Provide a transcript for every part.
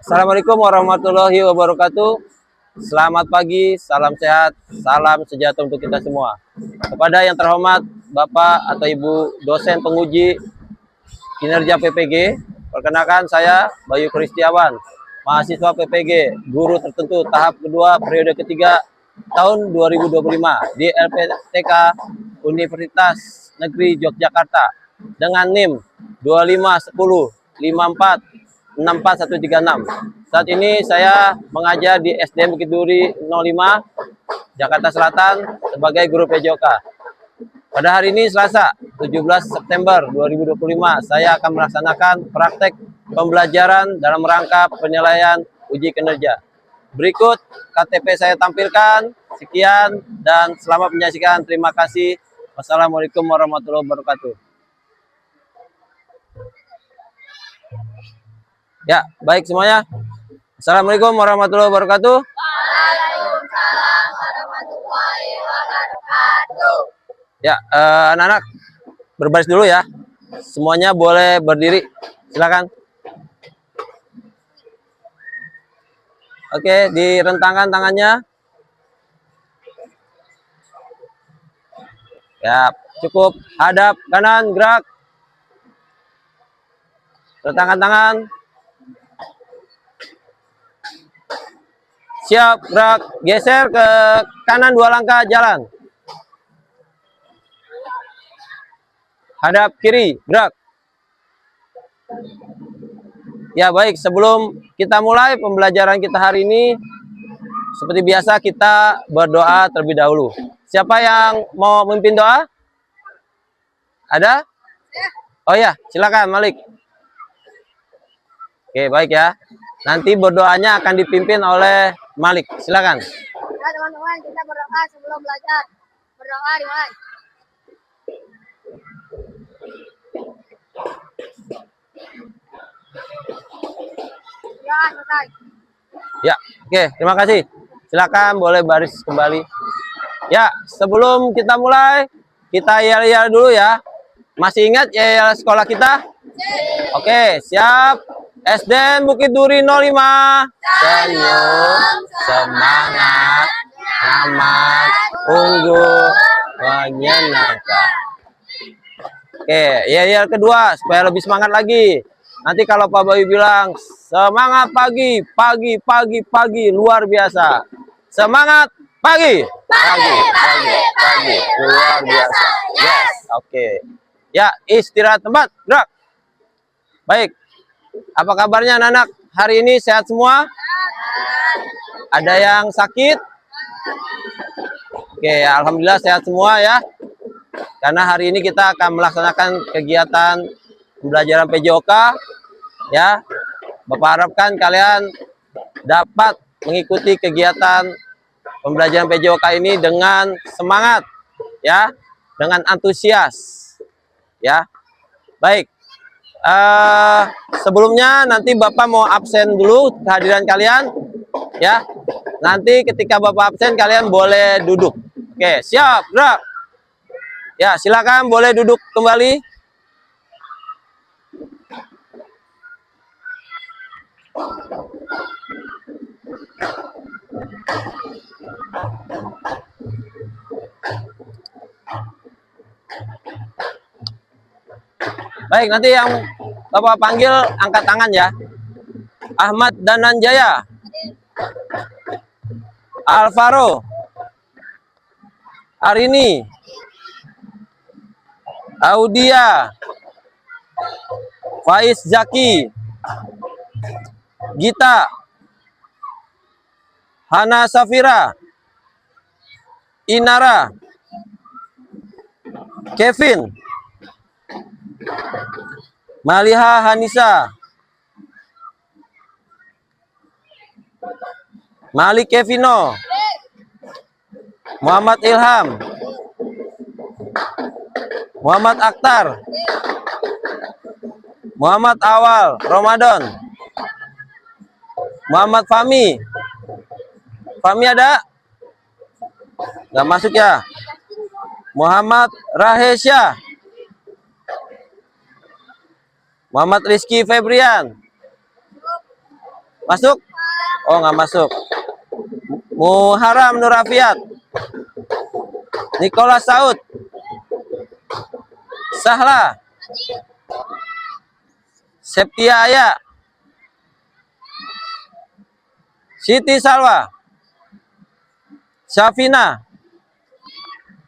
Assalamualaikum warahmatullahi wabarakatuh. Selamat pagi, salam sehat, salam sejahtera untuk kita semua. Kepada yang terhormat Bapak atau Ibu dosen penguji kinerja PPG, perkenalkan saya Bayu Kristiawan, mahasiswa PPG, guru tertentu tahap kedua periode ketiga tahun 2025 di LPTK Universitas Negeri Yogyakarta dengan NIM 2510546436. Saat ini saya mengajar di SDN Bukit Duri 05 Jakarta Selatan sebagai guru PJOK. Pada hari ini Selasa 17 September 2025 saya akan melaksanakan praktek pembelajaran dalam rangka penilaian uji kinerja. Berikut KTP saya tampilkan. Sekian dan selamat menyaksikan. Terima kasih. Wassalamualaikum warahmatullahi wabarakatuh. Ya, baik semuanya. Assalamualaikum warahmatullahi wabarakatuh. Waalaikumsalam warahmatullahi wabarakatuh. Ya, anak-anak berbaris dulu ya. Semuanya boleh berdiri. Silakan. Oke, direntangkan tangannya. Ya, cukup. Hadap kanan, gerak. Rentangkan tangan. Siap, gerak. Geser ke kanan 2 langkah, jalan. Hadap kiri, gerak. Ya baik, sebelum kita mulai pembelajaran kita hari ini, seperti biasa kita berdoa terlebih dahulu. Siapa yang mau memimpin doa? Ada? Oh ya, silakan Malik. Oke, baik ya. Nanti berdoanya akan dipimpin oleh Malik. Silakan. Ya teman-teman, kita berdoa sebelum belajar. Berdoa dimulai. Ya, selesai. Ya, oke, terima kasih. Silakan boleh baris kembali. Ya, sebelum kita mulai, kita yel-yel dulu ya. Masih ingat yel sekolah kita? Oke, siap. SDN Bukit Duri 05. Senyum, semangat, aman, unggul, menyenangkan. Oke, yel kedua supaya lebih semangat lagi. Nanti kalau Pak Bayu bilang semangat pagi, pagi, pagi, pagi, luar biasa. Semangat pagi, pagi, pagi, pagi, luar biasa. Yes, oke. Ya, istirahat tempat, gerak. Baik, apa kabarnya anak-anak? Hari ini sehat semua? Ada yang sakit? Oke, alhamdulillah sehat semua ya. Karena hari ini kita akan melaksanakan kegiatan pembelajaran PJOK ya. Bapak harapkan kalian dapat mengikuti kegiatan pembelajaran PJOK ini dengan semangat ya, dengan antusias ya. Baik. Sebelumnya nanti Bapak mau absen dulu kehadiran kalian ya. Nanti ketika Bapak absen kalian boleh duduk. Oke, siap, gerak. Ya, silakan boleh duduk kembali. Baik, nanti yang Bapak panggil angkat tangan ya. Ahmad Dananjaya, Alvaro, Arini, Audia, Faiz Zaki, Gita, Hana Safira, Inara, Kevin, Maliha Hanisa, Malik Kevino, Muhammad Ilham, Muhammad Akhtar, Muhammad Awal Ramadan, Muhammad Fahmi. Fahmi ada? Nggak masuk ya. Muhammad Rahesya, Muhammad Rizky Febrian, Masuk? Oh, nggak masuk. Muharam Nur Afiat. Nicholas Saud. Sahla. Septia Aya. Siti Salwa. Syafina.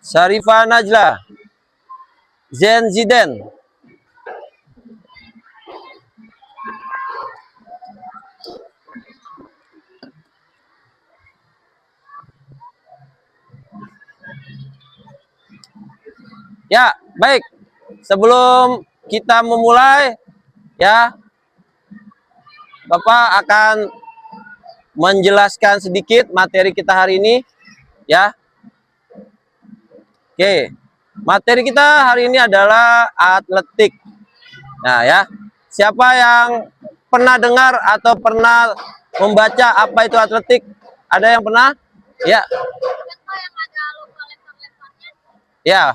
Syarifah Najla. Zen Ziden. Ya, baik. Sebelum kita memulai, ya, Bapak akan menjelaskan sedikit materi kita hari ini, ya. Oke, materi kita hari ini adalah atletik. Nah, ya, siapa yang pernah dengar atau pernah membaca apa itu atletik? Ada yang pernah? Ya. Ya,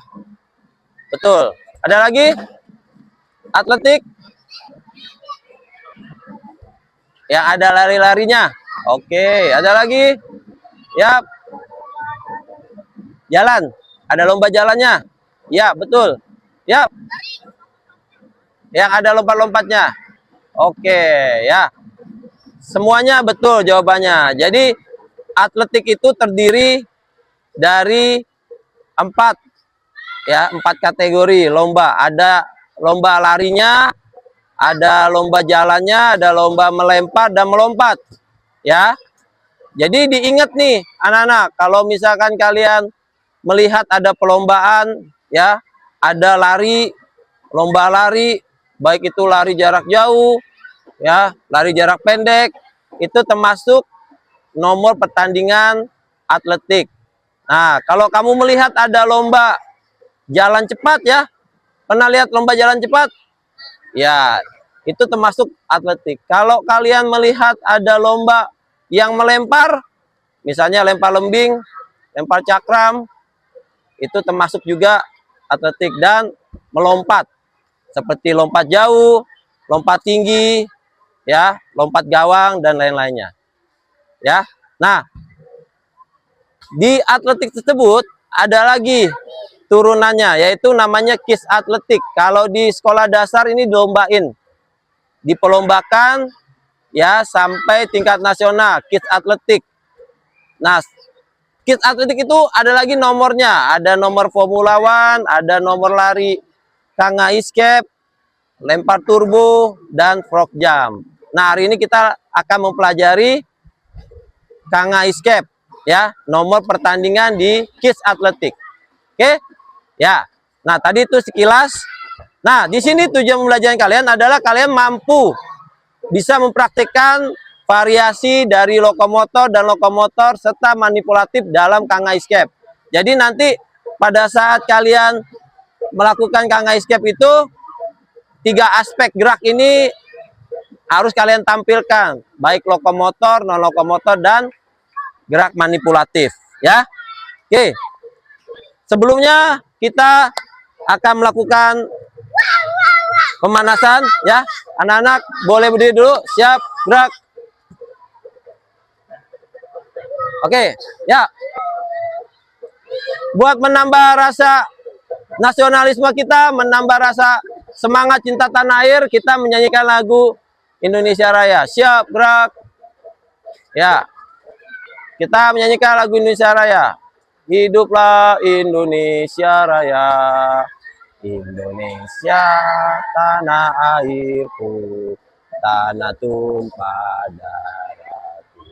betul. Ada lagi? Atletik? Yang ada lari-larinya. Oke, ada lagi? Ya. Jalan. Ada lomba jalannya. Ya, betul. Ya. Yang ada lompat-lompatnya. Oke, ya. Semuanya betul jawabannya. Jadi, atletik itu terdiri dari 4 kategori lomba. Ada lomba larinya, ada lomba jalannya, ada lomba melempar dan melompat. Ya. Jadi diingat nih anak-anak, kalau misalkan kalian melihat ada perlombaan, ya, ada lari, lomba lari, baik itu lari jarak jauh, ya, lari jarak pendek, itu termasuk nomor pertandingan atletik. Nah, kalau kamu melihat ada lomba jalan cepat, ya, pernah lihat lomba jalan cepat? Ya, itu termasuk atletik. Kalau kalian melihat ada lomba yang melempar, misalnya lempar lembing, lempar cakram, itu termasuk juga atletik. Dan melompat, seperti lompat jauh, lompat tinggi, ya, lompat gawang dan lain-lainnya. Ya. Nah, di atletik tersebut ada lagi turunannya, yaitu namanya KIS atletik. Kalau di sekolah dasar ini dilombain, diperlombakan, ya, sampai tingkat nasional, KIS atletik. Nah, KIS atletik itu ada lagi nomornya, ada nomor Formula One, ada nomor lari Kanga Escape, lempar turbo, dan frog jump. Nah, hari ini kita akan mempelajari Kanga Escape, ya, nomor pertandingan di KIS atletik. Oke? Ya. Nah, tadi itu sekilas. Nah, di sini tujuan pembelajaran kalian adalah kalian mampu bisa mempraktikkan variasi dari lokomotor dan lokomotor serta manipulatif dalam Kanga Escape. Jadi nanti pada saat kalian melakukan Kanga Escape itu 3 aspek gerak ini harus kalian tampilkan, baik lokomotor, non lokomotor, dan gerak manipulatif, ya. Oke. Sebelumnya kita akan melakukan pemanasan, ya. Anak-anak boleh berdiri dulu, siap, gerak. Oke, ya. Buat menambah rasa nasionalisme kita, menambah rasa semangat cinta tanah air, kita menyanyikan lagu Indonesia Raya. Siap, gerak. Ya. Kita menyanyikan lagu Indonesia Raya. Hiduplah Indonesia Raya, Indonesia tanah airku, tanah tumpah darahku.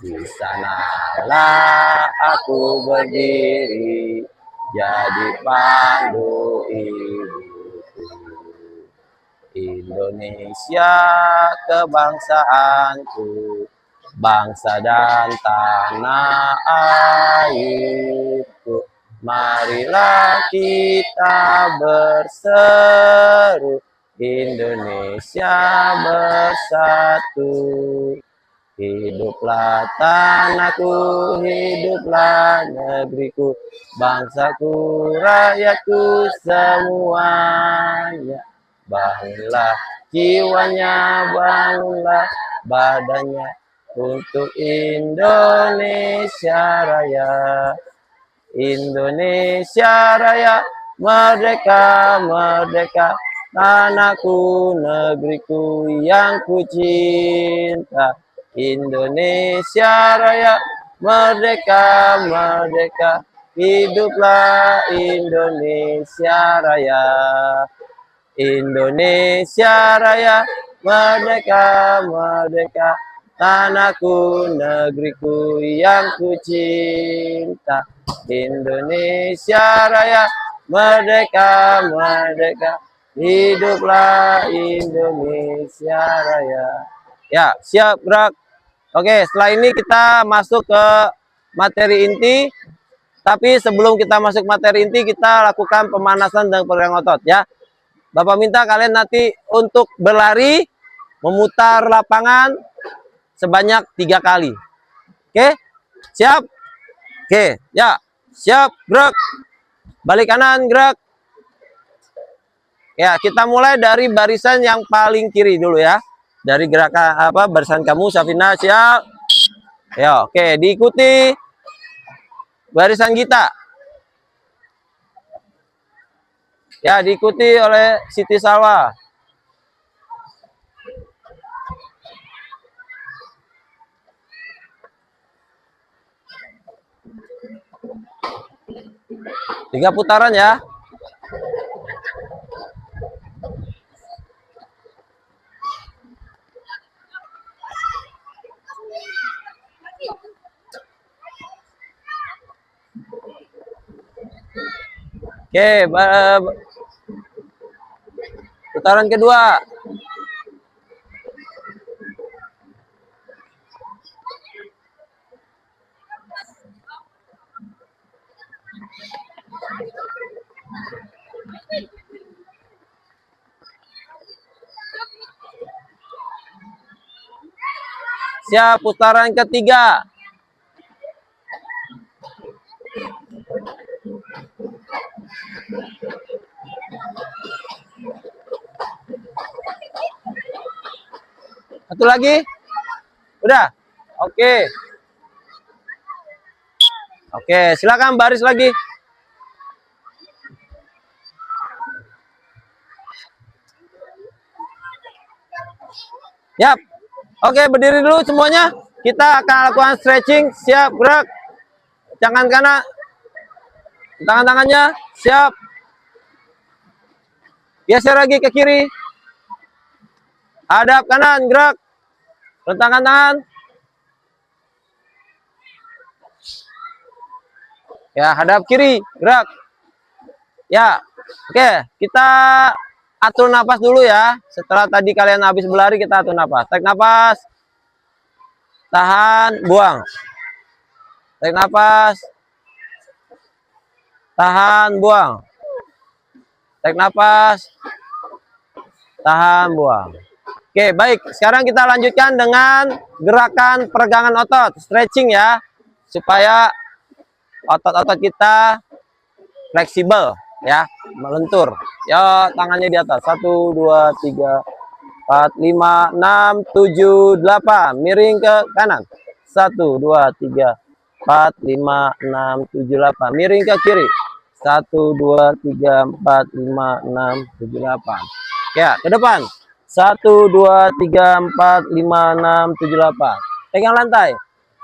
Di sanalah aku berdiri, jadi pandu ibuku. Indonesia kebangsaanku, bangsa dan tanah airku, marilah kita berseru, Indonesia bersatu. Hiduplah tanahku, hiduplah negeriku, bangsaku, rakyatku semuanya. Bangunlah jiwanya, bangunlah badannya untuk Indonesia Raya. Indonesia Raya, merdeka, merdeka, tanahku, negeriku yang ku cinta. Indonesia Raya, merdeka, merdeka, hiduplah Indonesia Raya. Indonesia Raya, merdeka, merdeka, tanahku, negeriku yang ku cinta. Indonesia Raya, merdeka, merdeka, hiduplah Indonesia Raya. Ya, siap gerak. Oke, setelah ini kita masuk ke materi inti. Tapi sebelum kita masuk materi inti, kita lakukan pemanasan dan peregangan otot ya. Bapak minta kalian nanti untuk berlari, memutar lapangan sebanyak 3 kali. Oke, siap? Oke, ya, siap, gerak. Balik kanan, gerak. Ya, kita mulai dari barisan yang paling kiri dulu ya. Dari gerakan barisan kamu, Safina, siap. Ya, oke, diikuti barisan kita. Ya, diikuti oleh Siti Salwa. Tiga putaran ya. Oke, putaran kedua. Siap, putaran ketiga. Satu lagi. Udah. Oke. Oke, silakan baris lagi. Yap. Oke, berdiri dulu semuanya. Kita akan lakukan stretching. Siap, gerak. Tangan kanan. Tangan-tangannya. Siap. Geser lagi ke kiri. Hadap kanan, gerak. Rentangkan tangan. Ya, hadap kiri, gerak. Ya, oke. Kita atur nafas dulu ya. Setelah tadi kalian habis berlari, kita atur nafas. Tarik nafas. Tahan, buang. Tarik nafas. Tahan, buang. Tarik nafas. Tahan, buang. Oke, baik. Sekarang kita lanjutkan dengan gerakan peregangan otot, stretching ya. Supaya otot-otot kita fleksibel ya, melentur. Ya, tangannya di atas. 1 2 3 4 5 6 7 8. Miring ke kanan. 1 2 3 4 5 6 7 8. Miring ke kiri. 1 2 3 4 5 6 7 8. Ya, ke depan. 1 2 3 4 5 6 7 8. Pegang lantai.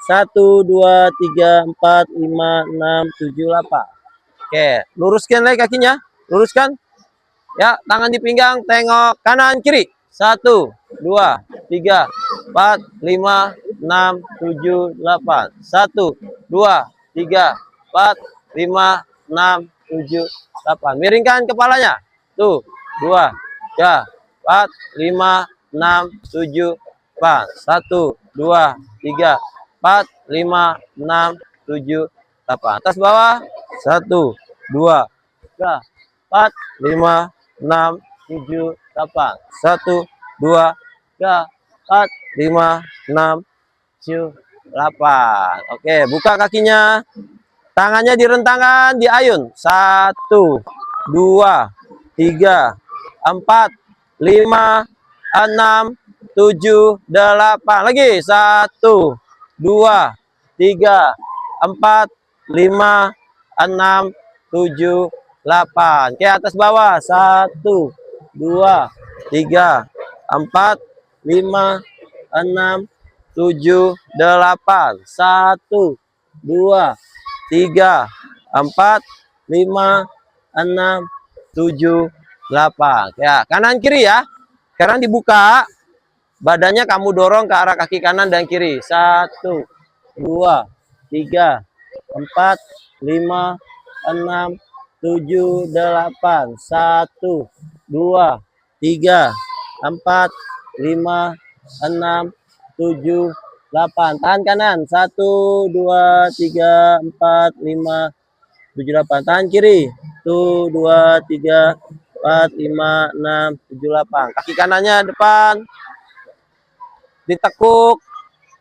1 2 3 4 5 6 7 8. Oke, luruskan lagi kakinya. Luruskan. Ya, tangan di pinggang, tengok kanan kiri. 1 2 3 4 5 6 7 8. 1 2 3 4 5 6 7 8. Miringkan kepalanya. Tuh, 2 3 4 5 6 7 8. 1 2 3 4 5 6 7 8. Atas bawah. 1 2 3 4 5 6 7 8. 1 2 3 4 5 6 7 8. Oke, buka kakinya. Tangannya direntangkan, diayun. 1 2 3 4 5 6 7, 8. Lagi 1, 2, 3, 4, 5, 6, 7, 8. Oke, atas bawah. 1, 2, 3, 4, 5, 6, 7, 8. 1, 2, 3, 4, 5, 6, 7, 8. Ya, kanan kiri ya. Sekarang dibuka. Badannya kamu dorong ke arah kaki kanan dan kiri. 1, 2, 3, 4, 5, 6, 7, 8. 1, 2, 3, 4, 5, 6, 7, 8. Tahan kanan. 1, 2, 3, 4, 5, 7, 8. Tahan kiri. 1, 2, 3, 4, 5, 6, 7, 8. Kaki kanannya depan. Ditekuk.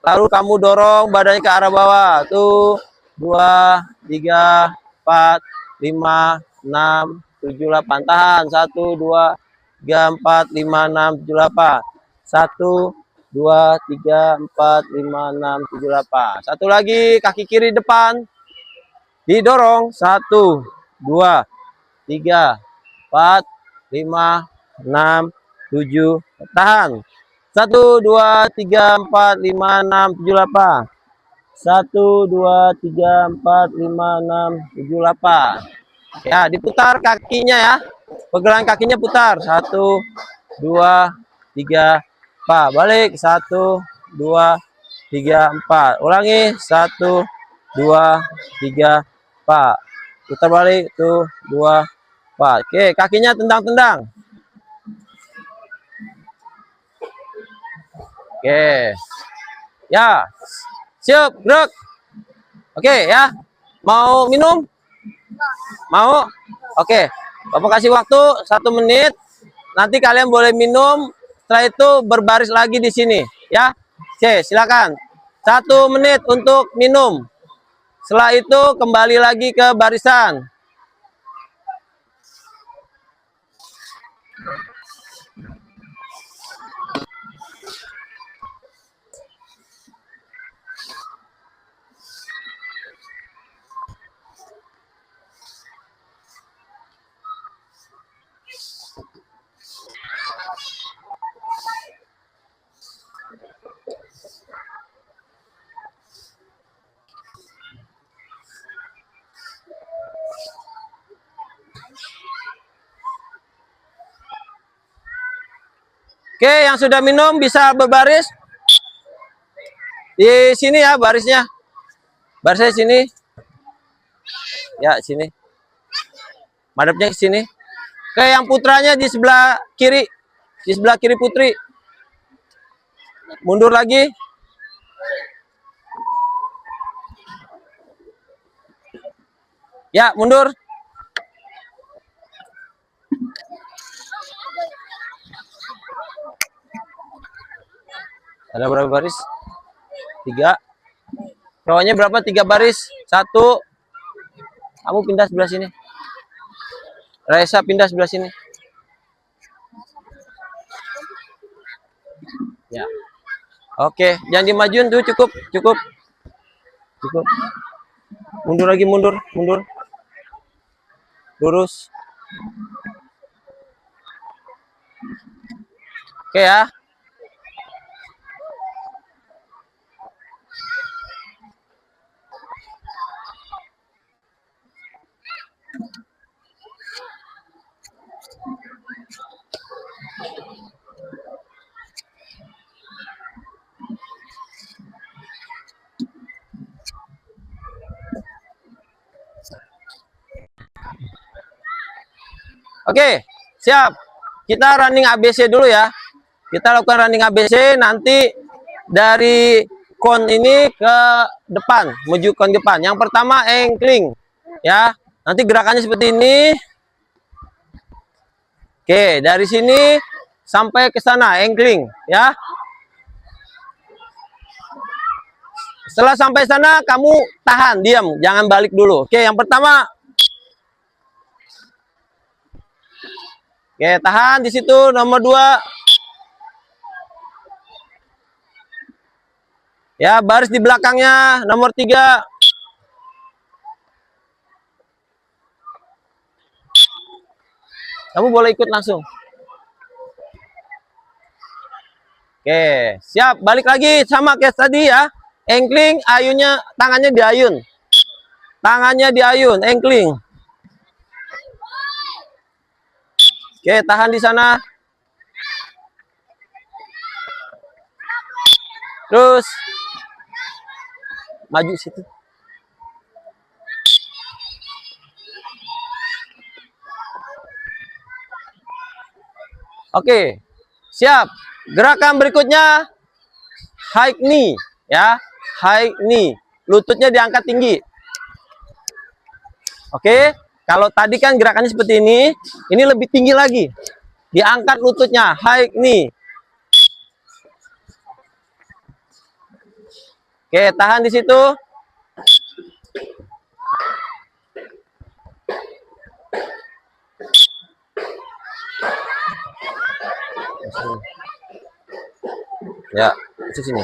Lalu kamu dorong badannya ke arah bawah. 1, 2, 3, 4, 5, 6, 7, 8. Tahan. 1, 2, 3, 4, 5, 6, 7, 8. 1, 2, 3, 4, 5, 6, 7, 8. Satu lagi. Kaki kiri depan. Didorong. 1, 2, 3, 4, 5, 6, 7. Tahan. 1, 2, 3, 4, 5, 6, 7, 8. 1, 2, 3, 4, 5, 6, 7, 8. Ya, diputar kakinya ya. Pergelangan kakinya putar. 1, 2, 3, 4. Balik. 1, 2, 3, 4. Ulangi. 1, 2, 3, 4. Putar balik. 1, 2, 4. Oke, kakinya tendang-tendang. Oke. Ya. Siap, gerak. Oke ya. Mau minum? Mau? Oke. Bapak kasih waktu 1 menit. Nanti kalian boleh minum. Setelah itu berbaris lagi di sini, ya. Oke, silakan. 1 menit untuk minum. Setelah itu kembali lagi ke barisan. Oke, yang sudah minum bisa berbaris di sini ya barisnya. Barisnya sini. Ya, sini. Madepnya ke sini. Oke, yang putranya di sebelah kiri. Di sebelah kiri putri. Mundur lagi. Ya, mundur. Ada berapa baris? 3. Cowoknya berapa? 3 baris. 1. Kamu pindah sebelah sini. Raisa pindah sebelah sini. Ya. Oke, jangan dimajuin tuh, cukup, cukup. Cukup. Mundur lagi, mundur, mundur. Lurus. Oke ya. Oke, siap. Kita running ABC dulu ya. Kita lakukan running ABC, nanti dari kon ini ke depan, menuju kon depan. Yang pertama ankling, ya. Nanti gerakannya seperti ini. Oke, dari sini sampai ke sana ankling, ya. Setelah sampai sana kamu tahan, diam, jangan balik dulu. Oke, yang pertama. Oke, tahan di situ. Nomor 2. Ya, baris di belakangnya nomor 3. Kamu boleh ikut langsung. Oke, siap. Balik lagi sama kayak tadi ya. Engkling, ayunnya, tangannya diayun. Tangannya diayun, engkling. Oke, tahan di sana. Terus maju situ. Oke, siap. Gerakan berikutnya high knee ya, high knee. Lututnya diangkat tinggi. Oke, kalau tadi kan gerakannya seperti ini lebih tinggi lagi. Diangkat lututnya, high knee. Oke, tahan di situ. Ya, ke sini.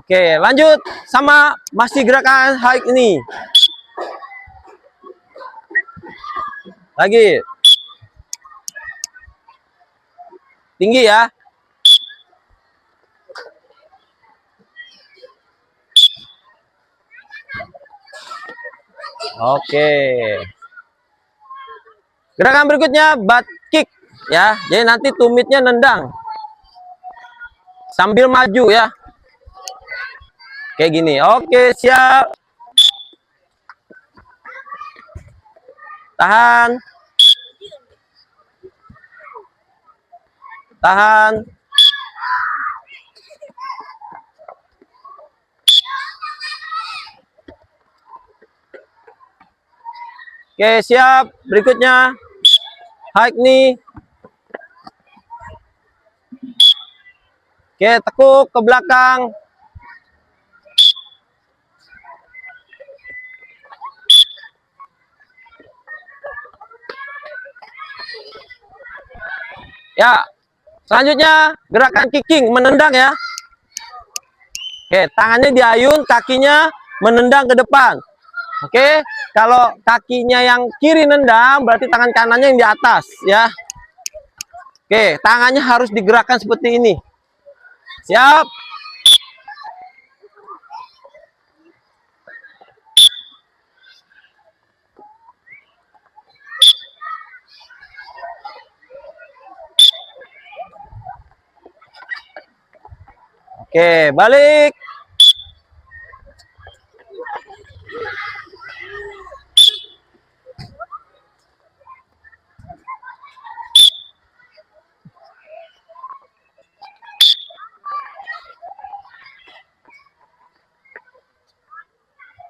Oke, lanjut sama masih gerakan high knee. Lagi. Tinggi ya. Oke. Gerakan berikutnya butt kick ya. Jadi nanti tumitnya nendang. Sambil maju ya. Kayak gini. Oke, siap. Tahan. Tahan. Oke, siap. Berikutnya high knee. Oke, tekuk ke belakang. Ya, selanjutnya gerakan kicking, menendang ya. Oke, tangannya diayun, kakinya menendang ke depan. Oke, kalau kakinya yang kiri nendang, berarti tangan kanannya yang di atas ya. Oke, tangannya harus digerakkan seperti ini. Siap. Oke, balik.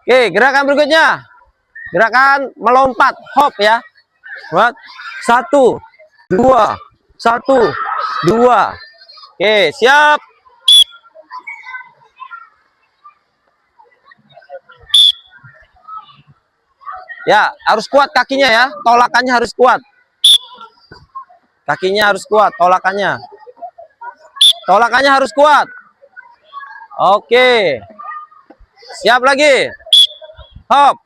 Oke, gerakan berikutnya. Gerakan melompat, hop ya. Buat 1, 2, 1, 2. Oke, siap. Ya, harus kuat kakinya ya. Tolakannya harus kuat. Kakinya harus kuat, tolakannya. Tolakannya harus kuat. Oke. Siap lagi. Hop.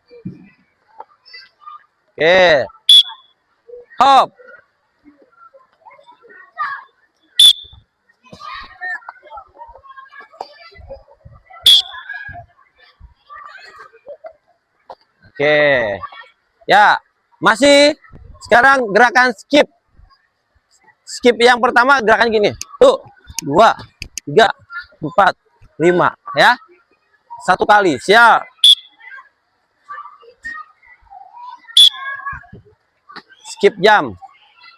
Oke. Hop. Oke. Ya, masih sekarang gerakan skip. Skip yang pertama gerakan gini. Tuh, 2, 3, 4, 5 ya. 1 kali. Siap. Skip jam.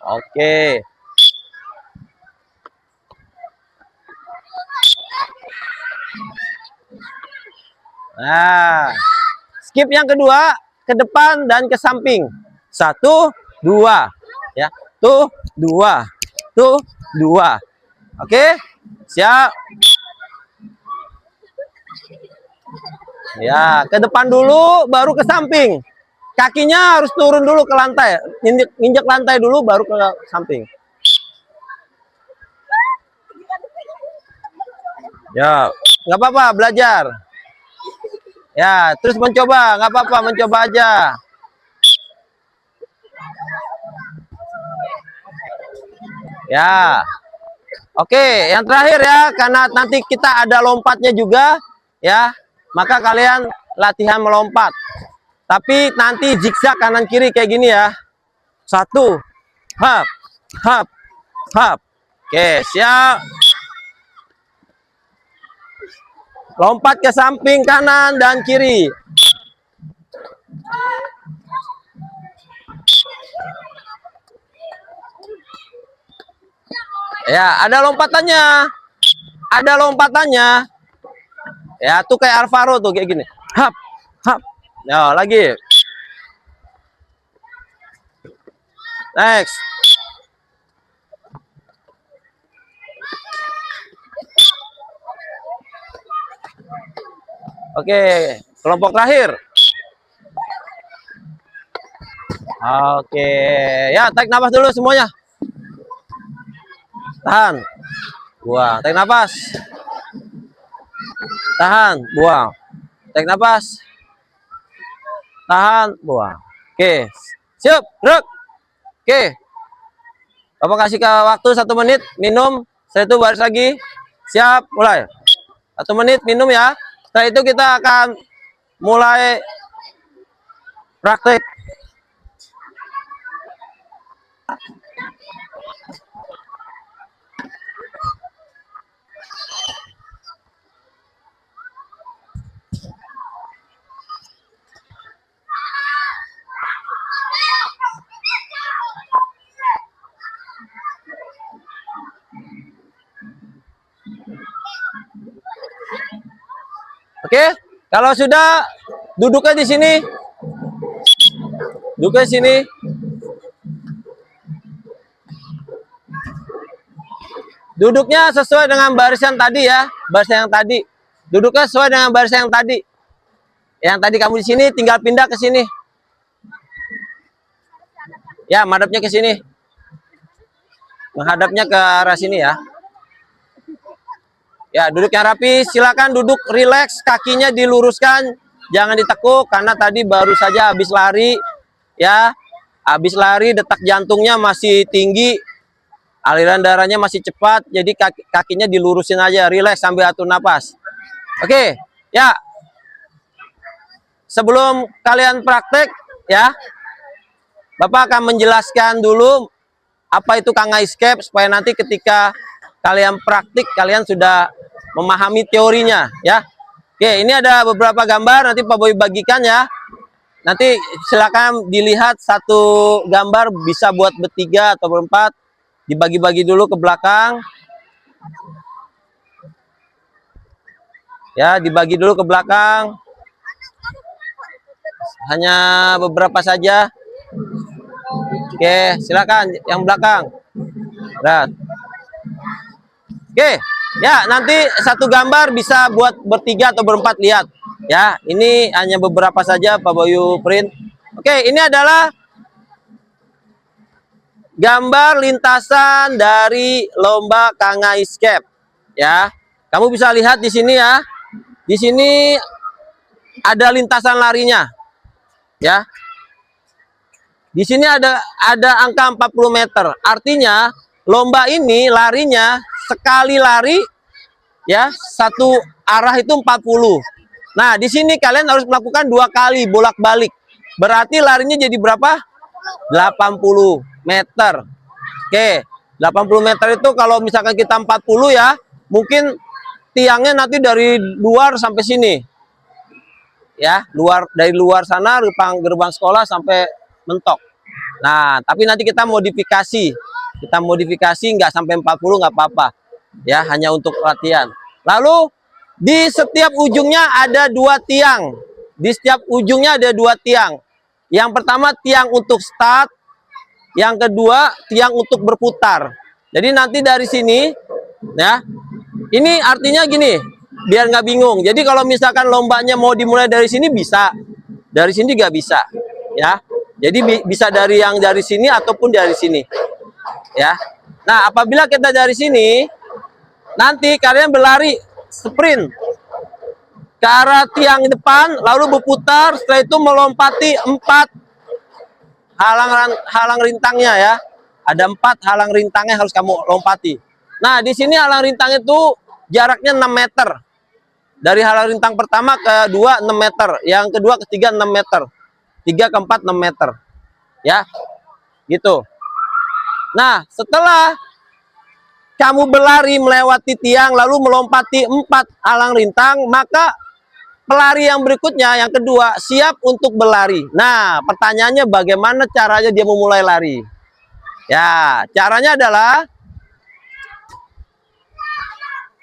Oke. Nah, skip yang kedua ke depan dan ke samping. 1, 2 ya. Tuh, 2. Tuh, 2. Oke. Siap. Ya, ke depan dulu baru ke samping. Kakinya harus turun dulu ke lantai, injek lantai dulu baru ke samping. Ya, nggak apa-apa, belajar. Ya, terus mencoba, nggak apa-apa, mencoba aja. Ya, oke, yang terakhir ya, karena nanti kita ada lompatnya juga, ya, maka kalian latihan melompat. Tapi nanti zigzag kanan kiri kayak gini ya. 1, hap, hap, hap. Oke, siap. Lompat ke samping kanan dan kiri. Ya, ada lompatannya. Ada lompatannya. Ya, tuh kayak Alvaro tuh kayak gini. Hap, hap. Ya, lagi. Next. Oke, kelompok terakhir. Oke, ya tarik nafas dulu semuanya. Tahan, buang, tarik nafas. Tahan, buang, tarik nafas. Tahan, buang. Oke, siap, gerak. Oke, Bapak kasih waktu 1 menit minum. Setelah itu baris lagi. Siap, mulai. 1 menit minum ya. Setelah itu kita akan mulai praktek. Oke, kalau sudah duduknya di sini. Duduknya di sini. Duduknya sesuai dengan barisan tadi ya, barisan yang tadi. Duduknya sesuai dengan barisan yang tadi. Yang tadi kamu di sini tinggal pindah ke sini. Ya, madhabnya ke sini. Menghadapnya ke arah sini ya. Ya, duduk yang rapi, silakan duduk rileks, kakinya diluruskan, jangan ditekuk karena tadi baru saja habis lari ya. Habis lari detak jantungnya masih tinggi, aliran darahnya masih cepat, jadi kakinya dilurusin aja, rileks sambil atur napas. Oke, ya. Sebelum kalian praktek ya, Bapak akan menjelaskan dulu apa itu Kang Escape supaya nanti ketika kalian praktik kalian sudah memahami teorinya ya. Oke, ini ada beberapa gambar nanti Pak Boy bagikan ya. Nanti silakan dilihat satu gambar bisa buat bertiga atau berempat. Dibagi-bagi dulu ke belakang. Ya, dibagi dulu ke belakang. Hanya beberapa saja. Oke, silakan yang belakang. Berat. Oke, ya nanti satu gambar bisa buat bertiga atau berempat lihat. Ya, ini hanya beberapa saja Pak Boyu print. Oke, ini adalah gambar lintasan dari lomba Kang Escape. Ya, kamu bisa lihat di sini ya. Di sini ada lintasan larinya. Ya. Di sini ada angka 40 meter. Artinya lomba ini larinya sekali lari ya satu arah itu 40. Nah, di sini kalian harus melakukan 2 kali bolak-balik. Berarti larinya jadi berapa? 80 meter. Oke, 80 meter itu kalau misalkan kita 40 ya, mungkin tiangnya nanti dari luar sampai sini. Ya, dari luar sana gerbang sekolah sampai mentok. Nah, tapi nanti kita modifikasi. Kita modifikasi nggak sampai 40 nggak apa-apa. Ya, hanya untuk latihan. Lalu di setiap ujungnya ada 2 tiang. Di setiap ujungnya ada 2 tiang. Yang pertama tiang untuk start, yang kedua tiang untuk berputar. Jadi nanti dari sini, ya, ini artinya gini, biar nggak bingung. Jadi kalau misalkan lombanya mau dimulai dari sini bisa, dari sini juga bisa, ya. Jadi bisa dari yang dari sini ataupun dari sini, ya. Nah, apabila kita dari sini, nanti kalian berlari sprint ke arah tiang depan, lalu berputar, setelah itu melompati 4 halang rintangnya ya. Ada 4 halang rintangnya harus kamu lompati. Nah, di sini halang rintang itu jaraknya 6 meter. Dari halang rintang pertama ke 2 6 meter, yang kedua ketiga 6 meter. 3 ke 4 6 meter. Ya. Gitu. Nah, setelah kamu berlari melewati tiang lalu melompati 4 halang rintang, maka pelari yang berikutnya, yang kedua, siap untuk berlari. Nah, pertanyaannya bagaimana caranya dia memulai lari? Ya, caranya adalah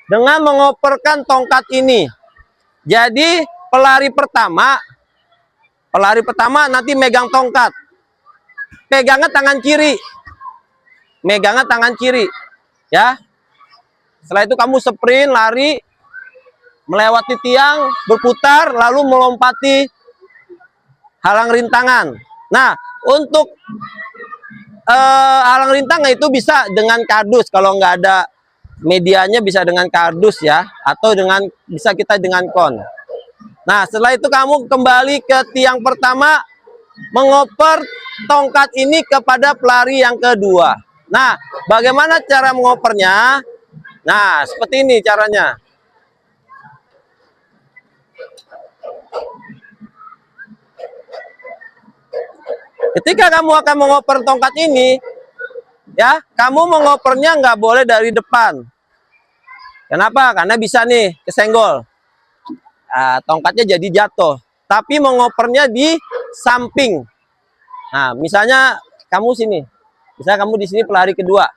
dengan mengoperkan tongkat ini. Jadi, pelari pertama nanti megang tongkat. Pegangnya tangan kiri. Megangnya tangan kiri. Ya. Setelah itu kamu sprint, lari, melewati tiang, berputar, lalu melompati halang rintangan. Nah, untuk halang rintangnya itu bisa dengan kardus. Kalau nggak ada medianya bisa dengan kardus ya, atau bisa kita dengan kon. Nah, setelah itu kamu kembali ke tiang pertama, mengoper tongkat ini kepada pelari yang kedua. Nah, bagaimana cara mengopernya? Nah, seperti ini caranya. Ketika kamu akan mengoper tongkat ini, ya, kamu mengopernya nggak boleh dari depan. Kenapa? Karena bisa nih kesenggol. Nah, tongkatnya jadi jatuh. Tapi mengopernya di samping. Nah, misalnya kamu sini. Misalnya kamu di sini pelari kedua.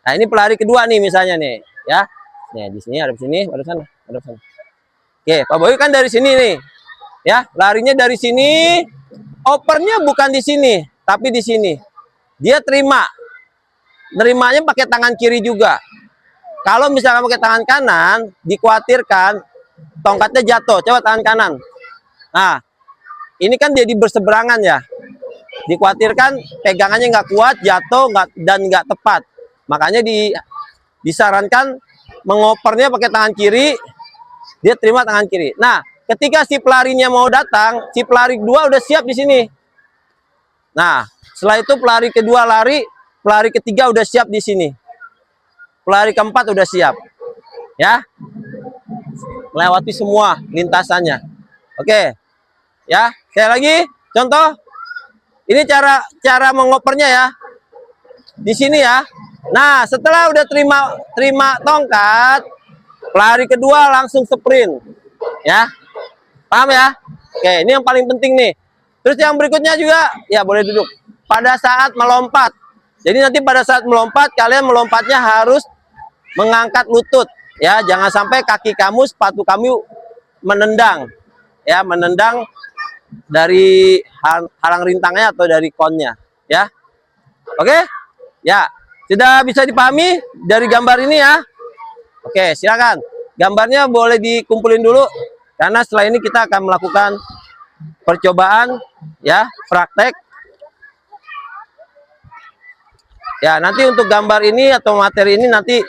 Nah, ini pelari kedua nih misalnya nih, ya. Nih, di sini, ada di sini, ada sana, ada sana. Oke, Pak Boy kan dari sini nih. Ya, larinya dari sini. Opernya bukan di sini, tapi di sini. Dia terima. Nerimanya pakai tangan kiri juga. Kalau misalkan pakai tangan kanan, dikhawatirkan tongkatnya jatuh. Coba tangan kanan. Nah, ini kan jadi berseberangan ya. Dikhawatirkan pegangannya nggak kuat, jatuh dan nggak tepat. Makanya disarankan mengopernya pakai tangan kiri, dia terima tangan kiri. Nah, ketika si pelarinya mau datang, si pelari kedua udah siap di sini. Nah, setelah itu pelari kedua lari, pelari ketiga udah siap di sini. Pelari keempat udah siap. Ya. Melewati semua lintasannya. Oke. Ya, sekali lagi contoh. Ini cara mengopernya ya. Di sini ya. Nah, setelah udah terima tongkat, pelari kedua langsung sprint. Ya. Paham ya? Oke, ini yang paling penting nih. Terus yang berikutnya juga, ya boleh duduk. Pada saat melompat. Jadi nanti pada saat melompat, kalian melompatnya harus mengangkat lutut. Ya, jangan sampai kaki kamu, sepatu kamu menendang. Ya, menendang dari halang rintangnya atau dari konnya. Ya. Oke? Ya, sudah bisa dipahami dari gambar ini ya? Oke, silakan. Gambarnya boleh dikumpulin dulu. Karena setelah ini kita akan melakukan percobaan, ya, praktek. Ya, nanti untuk gambar ini atau materi ini nanti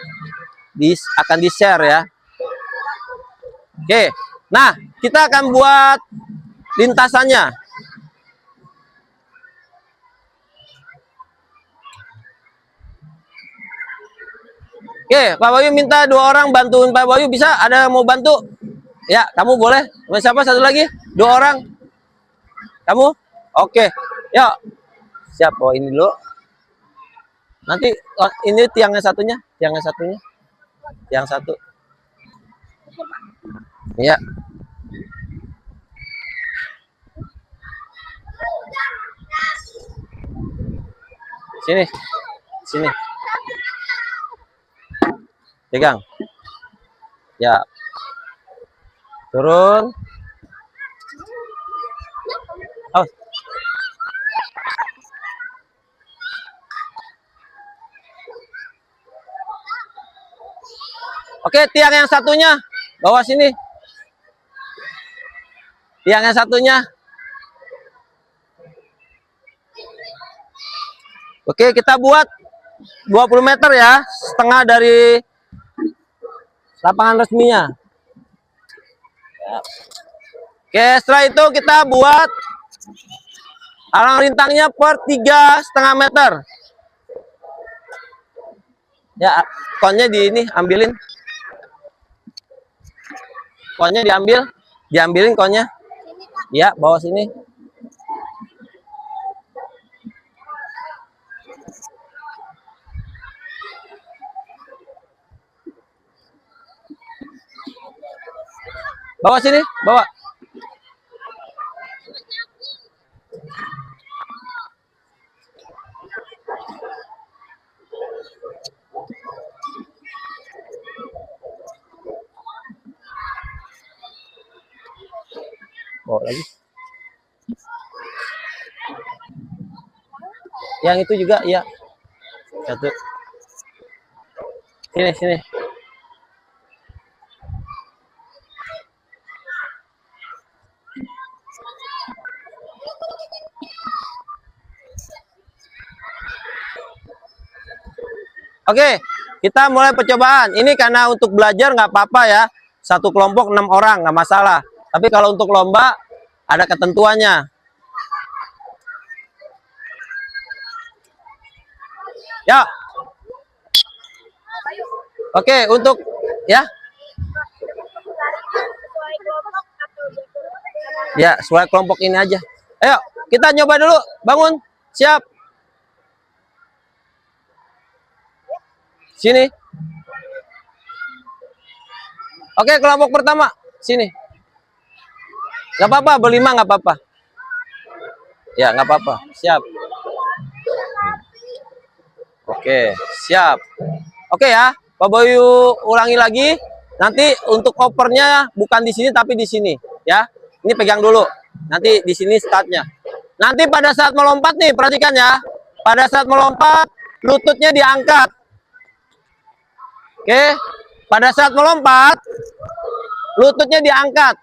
akan di-share ya. Oke, nah kita akan buat lintasannya. Oke, Pak Bayu minta 2 orang bantuin Pak Bayu, bisa? Ada yang mau bantu? Ya, kamu boleh. Siapa satu lagi? 2 orang. Kamu? Oke. Yuk. Siap. Oh, ini dulu. Nanti ini tiangnya satunya. Yang satu. Ya. Sini. Sini. Pegang. Ya. Turun. Oh. Oke, tiang yang satunya bawa sini. Tiang yang satunya. Oke, kita buat 20 meter ya, setengah dari lapangan resminya. Oke, setelah itu kita buat alang rintangnya per 3,5 meter. Ya, konnya di ini ambilin. Konnya diambilin konnya. Ya, bawa sini. Bawa sini, bawa. Bawa lagi. Yang itu juga, ya. Satu. Sini. Oke, kita mulai percobaan. Ini karena untuk belajar nggak apa-apa ya. Satu kelompok 6 orang, nggak masalah. Tapi kalau untuk lomba, ada ketentuannya. Ya. Oke, untuk ya. Ya, sesuai kelompok ini aja. Ayo, kita nyoba dulu. Bangun. Siap. Sini. Oke, kelompok pertama. Sini. Nggak apa-apa, berlima nggak apa-apa. Ya, nggak apa-apa. Siap. Oke, siap. Oke ya, Pak Boyu ulangi lagi. Nanti untuk opernya bukan di sini tapi di sini, ya. Ini pegang dulu. Nanti di sini startnya. Nanti pada saat melompat nih, perhatikan ya. Pada saat melompat, lututnya diangkat. Oke, pada saat melompat, lututnya diangkat.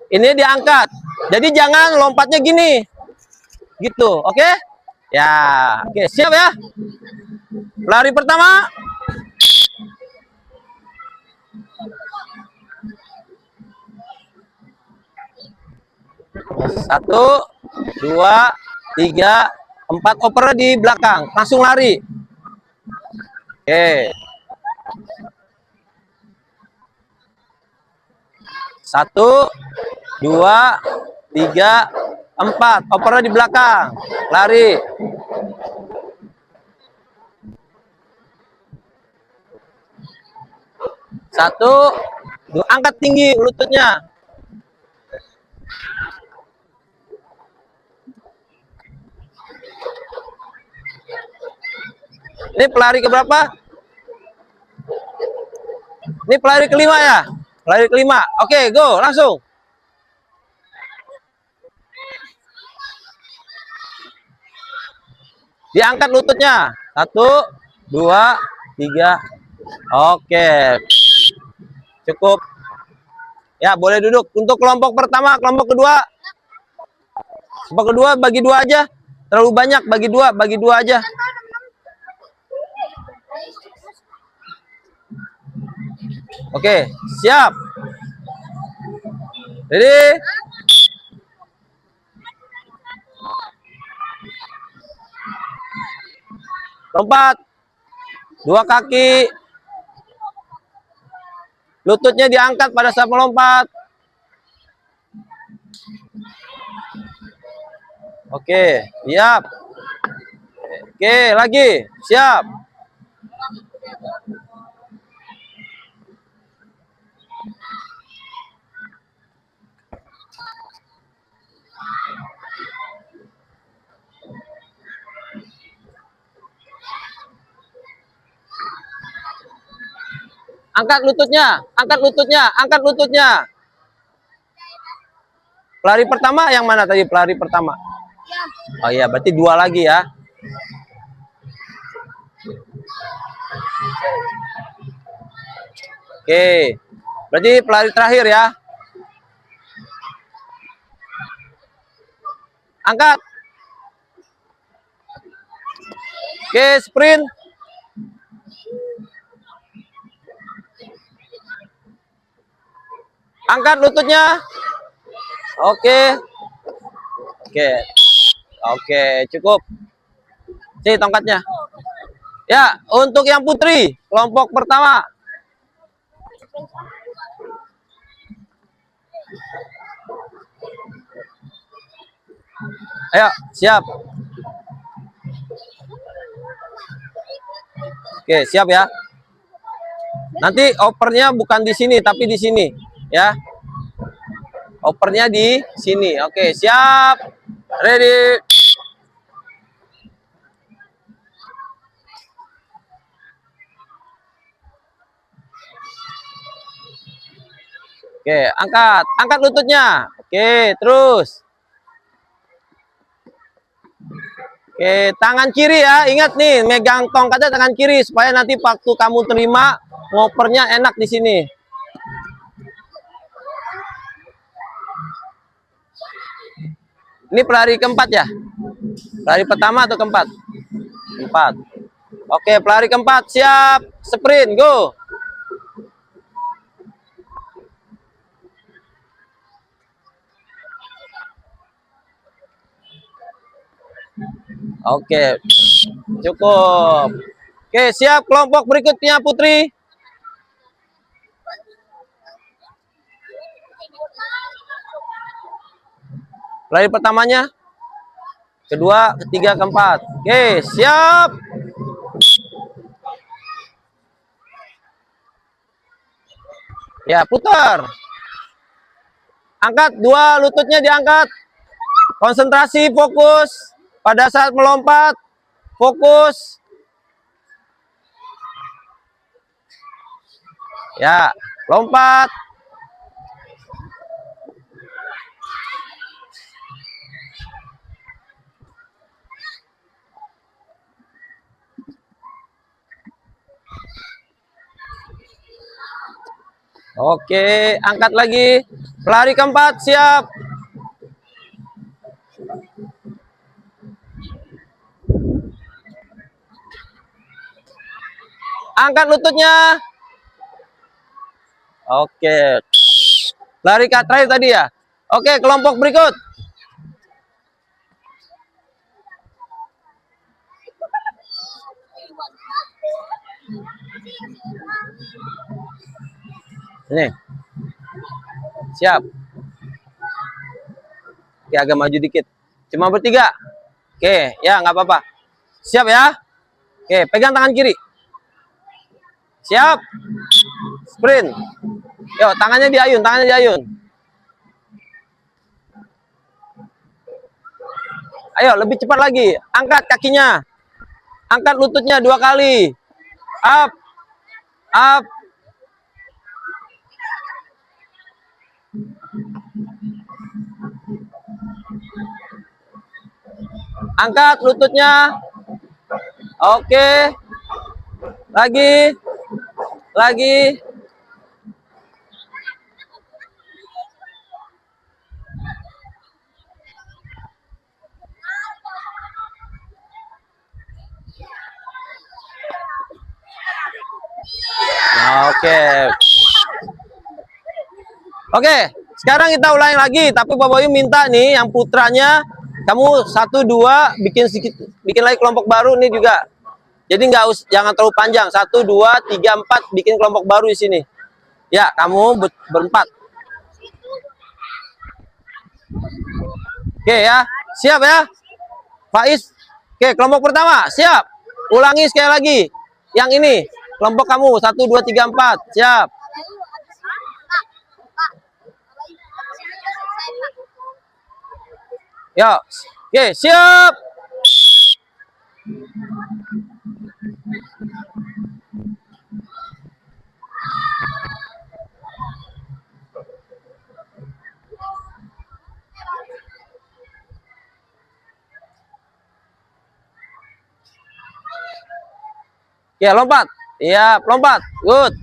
Ini diangkat. Jadi jangan lompatnya gini. Gitu, oke? Ya, oke, siap ya. Lari pertama. Satu, dua, tiga, empat. Opernya di belakang. Langsung lari. Oke. Satu, dua, tiga, empat. Opernya di belakang. Lari. Satu, dua, angkat tinggi lututnya. Ini pelari keberapa? Ini pelari kelima ya? Pelari kelima. Oke, go, langsung. Diangkat lututnya. Satu, dua, tiga. Oke. Cukup. Ya, boleh duduk. Untuk kelompok pertama, kelompok kedua. Kelompok kedua bagi dua aja. Terlalu banyak, bagi dua aja. Oke, siap. Ready? Lompat. Dua kaki. Lututnya diangkat pada saat melompat. Oke, siap. Oke, lagi. Siap. Angkat lututnya, angkat lututnya, angkat lututnya. Pelari pertama yang mana tadi? Pelari pertama. Oh iya, berarti dua lagi ya. Oke, berarti pelari terakhir ya. Angkat. Oke, sprint. Angkat lututnya. Oke. Oke. Oke, cukup. Sini tongkatnya. Ya, untuk yang putri, kelompok pertama. Ayo, siap. Oke, siap ya. Nanti opernya bukan di sini, tapi di sini, ya. Opernya di sini. Oke, siap. Ready. Oke, angkat lututnya. Oke, terus. Oke, tangan kiri ya. Ingat nih, megang tongkatnya tangan kiri supaya nanti waktu kamu terima ngopernya enak di sini. Ini pelari keempat ya? Pelari pertama atau keempat? Keempat. Oke, pelari keempat siap. Sprint, go. Oke, cukup. Oke, siap kelompok berikutnya Putri. Pelari pertamanya, kedua, ketiga, keempat. Oke, siap. Ya, putar. Angkat, dua lututnya diangkat. Konsentrasi, fokus. Pada saat melompat, fokus. Ya, lompat. Oke, angkat lagi. Pelari keempat, siap. Angkat lututnya. Oke. Lari ke terakhir tadi ya. Oke, kelompok berikut. Ini. Siap. Oke, agak maju dikit. Cuma bertiga. Oke, ya nggak apa-apa. Siap ya. Oke, pegang tangan kiri. Siap. Sprint. Yo, tangannya diayun, tangannya diayun. Ayo, lebih cepat lagi. Angkat kakinya. Angkat lututnya 2 kali. Up. Up. Angkat lututnya. Oke. Lagi. Lagi. Oke. Oke, sekarang kita ulangi lagi, tapi Bapak Ibu minta nih yang putranya kamu 1 2 bikin lagi kelompok baru nih juga. Jadi jangan terlalu panjang. 1 2 3 4 bikin kelompok baru di sini. Ya, kamu berempat. Oke ya, siap ya. Faiz. Oke, kelompok pertama, siap. Ulangi sekali lagi. Yang ini, kelompok kamu 1 2 3 4, siap. Yo, oke, siap. Ya, lompat. Iya, lompat. Good.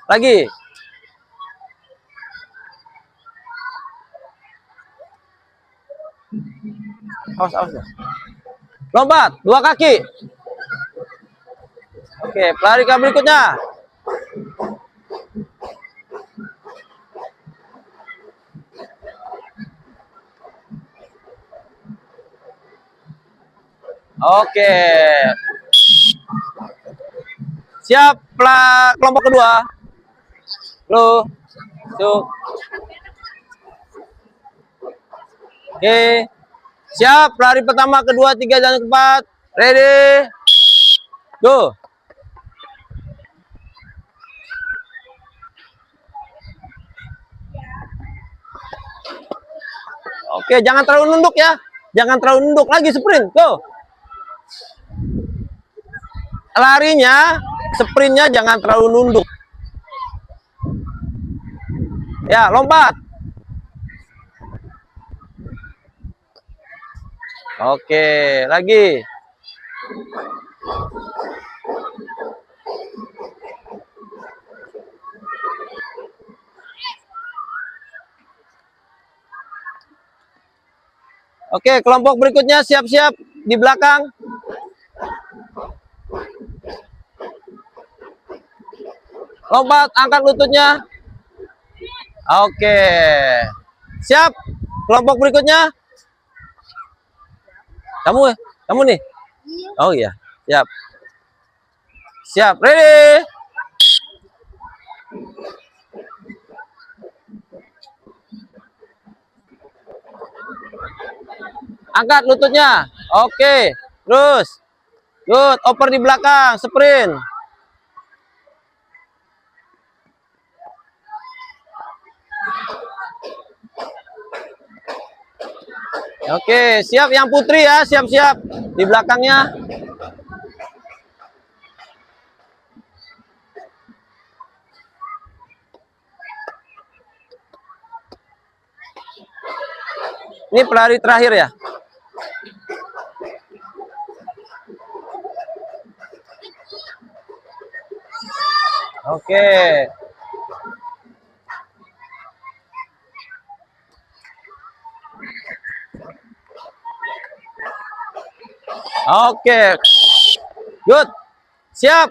Lagi. Awas, awas. Lompat, 2 kaki. Oke, pelari ke berikutnya. Oke. Siap, kelompok kedua. Lo, tuh. Oke. Siap, lari pertama, kedua, tiga, dan keempat. Ready. Go. Oke, jangan terlalu nunduk ya. Jangan terlalu nunduk. Lagi sprint. Go. Larinya, sprintnya jangan terlalu nunduk. Ya, lompat. Oke, lagi. Oke, kelompok berikutnya siap-siap di belakang. Lompat, angkat lututnya. Oke. Siap. Kelompok berikutnya. Kamu nih. Oh iya, siap. Siap, ready. Angkat lututnya. Oke. Terus. Good, oper di belakang, sprint. Oke, siap yang putri ya, siap-siap di belakangnya. Ini pelari terakhir ya. Oke. Oke. Good. Siap.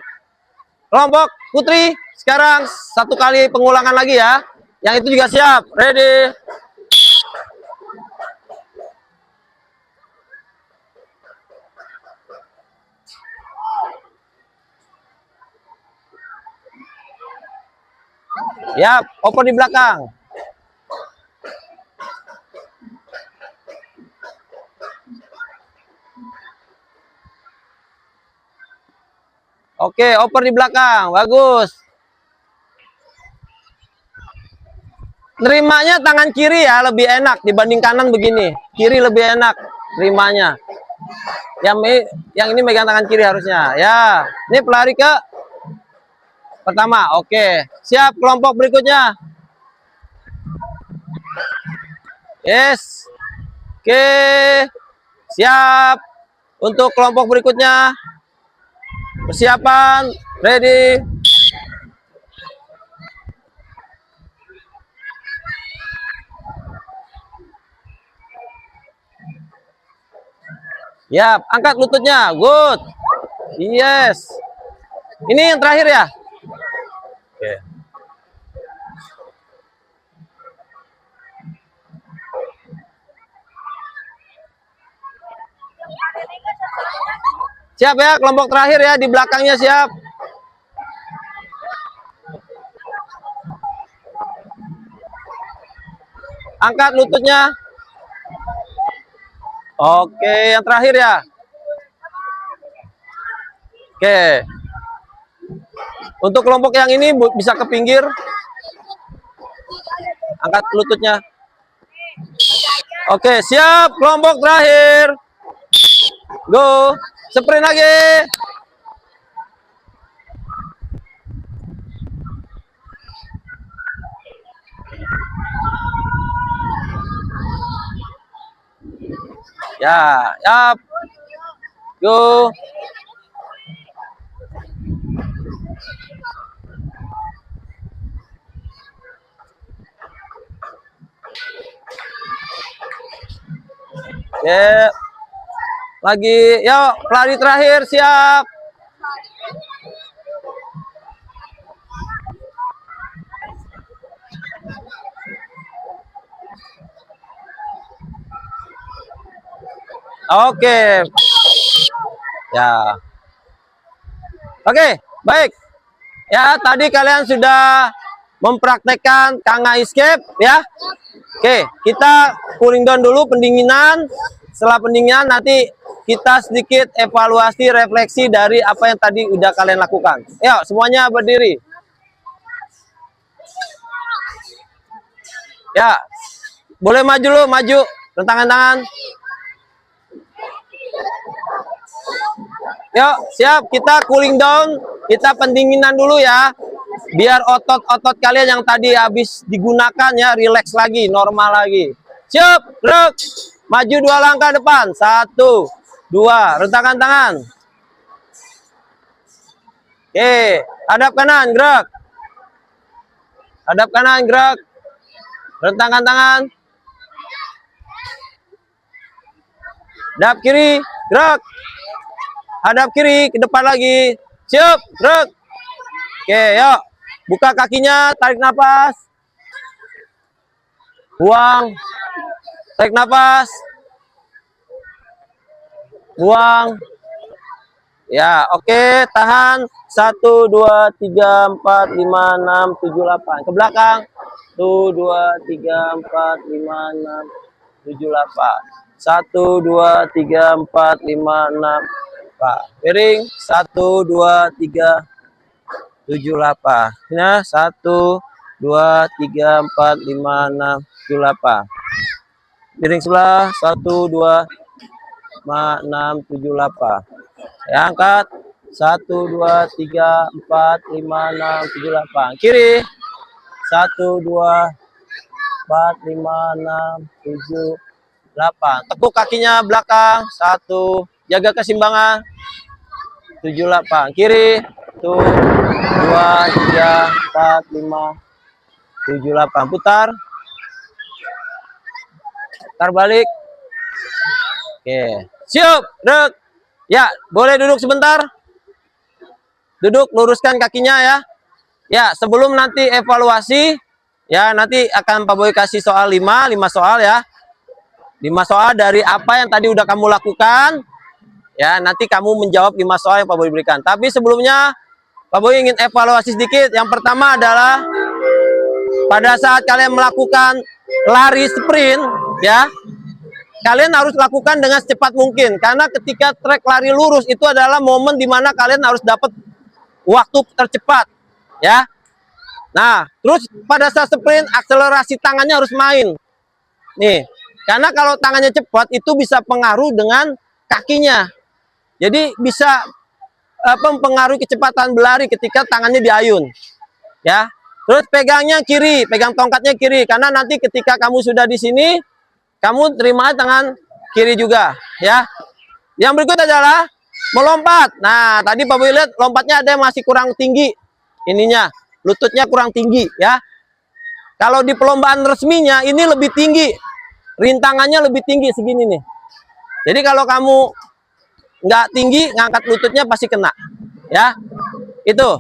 Kelompok putri, sekarang satu kali pengulangan lagi ya. Yang itu juga siap. Ready. Yap, oper di belakang. Oke, oper di belakang. Bagus. Nerimanya tangan kiri ya, lebih enak dibanding kanan begini. Kiri lebih enak nerimanya. Yang ini megang tangan kiri harusnya. Ya, ini pelari ke pertama. Oke, siap kelompok berikutnya. Yes. Oke. Siap untuk kelompok berikutnya. Persiapan, ready. Yap, angkat lututnya. Good. Yes. Ini yang terakhir ya? Oke. Siap ya, kelompok terakhir ya, di belakangnya siap. Angkat lututnya. Oke, yang terakhir ya. Oke. Untuk kelompok yang ini bisa ke pinggir. Angkat lututnya. Oke, siap. Kelompok terakhir. Go. Sprint lagi. Ya, yap. Go. Ya. Lagi, yuk, pelari terakhir siap. Oke. Ya. Oke, baik. Ya, tadi kalian sudah mempraktekkan Kanga Escape ya. Oke, kita cooling down dulu pendinginan. Setelah pendinginan nanti kita sedikit evaluasi refleksi dari apa yang tadi udah kalian lakukan. Yuk, semuanya berdiri. Ya, boleh maju dulu, maju. Rentangan tangan. Yuk, siap. Kita cooling down. Kita pendinginan dulu ya. Biar otot-otot kalian yang tadi habis digunakan ya, relax lagi, normal lagi. Siap, gerak. Maju 2 langkah depan. 1, 2, rentangkan tangan. Oke, hadap kanan, gerak. Hadap kanan, gerak. Rentangkan tangan. Hadap kiri, gerak. Hadap kiri, ke depan lagi. Siap, gerak. Oke, yuk. Buka kakinya, tarik nafas. Buang. Tarik nafas. Buang. Ya, oke, tahan. 1, 2, 3, 4, 5, 6, 7, 8. Ke belakang. 1, 2, 3, 4, 5, 6, 7, 8. 1, 2, 3, 4, 5, 6. Pak, piring. 1, 2, 3, 7, 8. Nah, 1, 2, 3, 4, 5, 6, 7, 8. Piring sebelah. 1, 2, 5, 6, 7, 8. Ya, angkat. 1, 2, 3, 4, 5, 6, 7, 8. Kiri. 1, 2, 4, 5, 6, 7, 8. Tekuk kakinya belakang. 1. Jaga keseimbangan. 7, 8. Kiri. 1, 2, 3, 4, 5, 7, 8. Putar. Putar balik. Oke. Siap. Gerak. Ya, boleh duduk sebentar. Duduk, luruskan kakinya ya. Ya, sebelum nanti evaluasi, ya nanti akan Pak Boy kasih soal 5 soal ya. 5 soal dari apa yang tadi udah kamu lakukan. Ya, nanti kamu menjawab 5 soal yang Pak Boy berikan. Tapi sebelumnya, Pak Boy ingin evaluasi sedikit. Yang pertama adalah pada saat kalian melakukan lari sprint, ya, kalian harus lakukan dengan secepat mungkin. Karena ketika trek lari lurus itu adalah momen dimana kalian harus dapat waktu tercepat, ya. Nah, terus pada saat sprint akselerasi tangannya harus main. Nih, karena kalau tangannya cepat itu bisa pengaruh dengan kakinya. Jadi bisa mempengaruhi kecepatan berlari ketika tangannya diayun. Ya. Terus pegangnya kiri, pegang tongkatnya kiri karena nanti ketika kamu sudah di sini kamu terima tangan kiri juga, ya. Yang berikut adalah melompat. Nah, tadi Pak Boy lihat lompatnya ada yang masih kurang tinggi. Ininya, lututnya kurang tinggi, ya. Kalau di perlombaan resminya ini lebih tinggi. Rintangannya lebih tinggi segini nih. Jadi kalau kamu nggak tinggi, ngangkat lututnya pasti kena, ya. Itu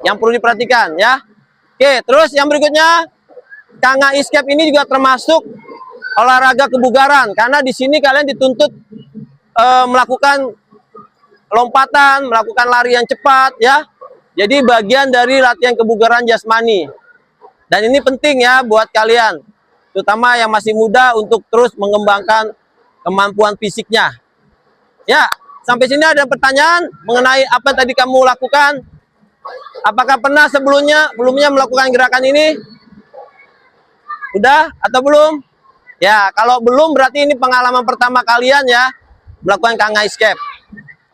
yang perlu diperhatikan, ya. Oke, terus yang berikutnya, Kanga Escape ini juga termasuk olahraga kebugaran karena di sini kalian dituntut melakukan lompatan, melakukan lari yang cepat, ya. Jadi bagian dari latihan kebugaran jasmani. Dan ini penting ya buat kalian, terutama yang masih muda untuk terus mengembangkan kemampuan fisiknya. Ya, sampai sini ada pertanyaan mengenai apa yang tadi kamu lakukan? Apakah pernah sebelumnya melakukan gerakan ini? Udah atau belum? Ya, kalau belum berarti ini pengalaman pertama kalian ya melakukan Kanga Escape.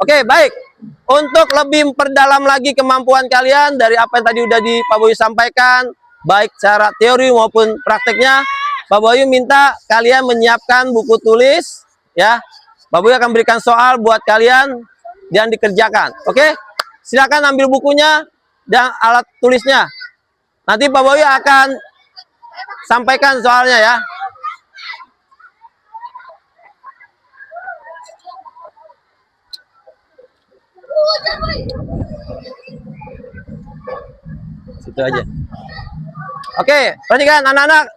Oke, baik. Untuk lebih memperdalam lagi kemampuan kalian dari apa yang tadi udah di Pak Boy sampaikan, baik secara teori maupun prakteknya, Pak Boy minta kalian menyiapkan buku tulis ya. Pak Boy akan berikan soal buat kalian dan dikerjakan. Oke? Silakan ambil bukunya dan alat tulisnya. Nanti Pak Boy akan sampaikan soalnya ya. Situ aja. Oke, perhatikan anak-anak.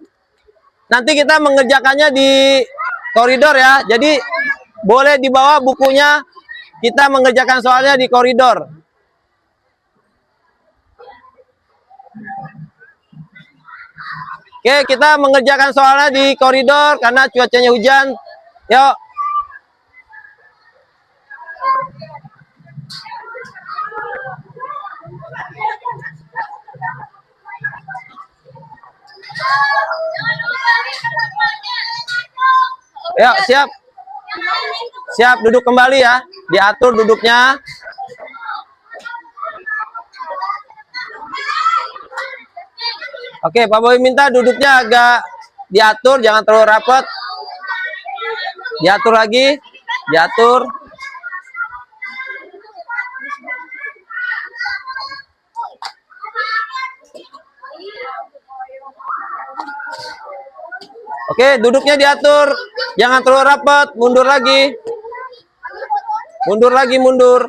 Nanti kita mengerjakannya di koridor ya. Jadi boleh dibawa bukunya. kita mengerjakan soalnya di koridor. Oke, kita mengerjakan soalnya di koridor karena cuacanya hujan. Yuk. Yuk, siap. Siap, duduk kembali ya. Diatur duduknya. Oke, Pak Boy minta duduknya agak diatur, jangan terlalu rapat. Diatur lagi, diatur. Oke, duduknya diatur, jangan terlalu rapat, mundur lagi. Mundur lagi, mundur.